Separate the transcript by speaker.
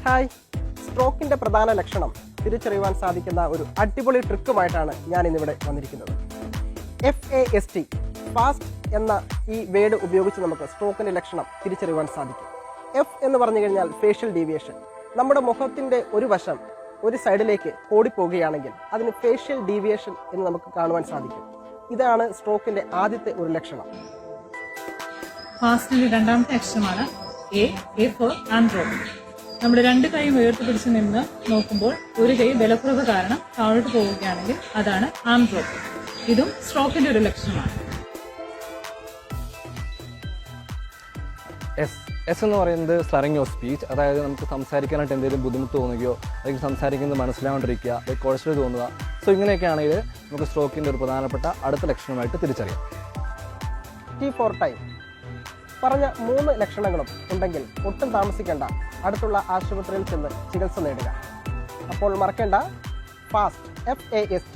Speaker 1: Hi, സ്ട്രോക്കിൻ്റെ പ്രധാന ലക്ഷണം തിരിച്ചറിയുവാൻ സാധിക്കുന്ന ഒരു അടിപൊളി ട്രിക്കുമായിട്ടാണ് ഞാൻ ഇന്നിവിടെ വന്നിരിക്കുന്നത്. FAST, ഫാസ്റ്റ് എന്ന ഈ വേർഡ് ഉപയോഗിച്ച് നമുക്ക് സ്ട്രോക്കിൻ്റെ ലക്ഷണം തിരിച്ചറിയുവാൻ സാധിക്കും. F എന്ന് പറഞ്ഞു കഴിഞ്ഞാൽ ഫേഷ്യൽ ഡീവിയേഷൻ. നമ്മുടെ മുഖത്തിൻ്റെ ഒരു വശം ഒരു സൈഡിലേക്ക് ഓടിപ്പോവുകയാണെങ്കിൽ അതിന് ഫേഷ്യൽ ഡീവിയേഷൻ എന്ന് നമുക്ക് കാണുവാൻ സാധിക്കും. ഇതാണ് സ്ട്രോക്കിൻ്റെ ആദ്യത്തെ ഒരു ലക്ഷണം.
Speaker 2: ഫാസ്റ്റിന്റെ രണ്ടാമത്തെ അക്ഷരമാണ് A ഫോർ ആൻഡ്രോപ്പ്. നമ്മുടെ രണ്ട് കൈയും ഉയർത്തി പിടിച്ച് നിന്ന് നോക്കുമ്പോൾ ഒരു കൈ ബലക്കുറവ് കാരണം താഴോട്ട് പോവുകയാണെങ്കിൽ അതാണ് ആൻഡ്രോപ്പ്. ഇതും സ്ട്രോക്കിന്റെ ഒരു ലക്ഷണമാണ്.
Speaker 3: എസ് എന്ന് പറയുന്നത് സ്ലറിംഗ് ഓഫ് സ്പീച്ച്, അതായത് നമുക്ക് സംസാരിക്കാനായിട്ട് എന്തെങ്കിലും ബുദ്ധിമുട്ട് തോന്നുകയോ അല്ലെങ്കിൽ സംസാരിക്കുന്നത് മനസ്സിലാവാണ്ടിരിക്കുക, അല്ലെങ്കിൽ കുഴച്ചിൽ തോന്നുക. സോ ഇങ്ങനെയൊക്കെ ആണെങ്കിൽ നമുക്ക് സ്ട്രോക്കിൻ്റെ ഒരു പ്രധാനപ്പെട്ട അടുത്ത ലക്ഷണമായിട്ട് തിരിച്ചറിയാം.
Speaker 1: T for time. പറഞ്ഞ 3 ലക്ഷണങ്ങളും ഉണ്ടെങ്കിൽ ഒട്ടും താമസിക്കേണ്ട, അടുത്തുള്ള ആശുപത്രിയിൽ ചെന്ന് ചികിത്സ നേടുക. അപ്പോൾ മറക്കേണ്ട, ഫാസ്റ്റ് FAST.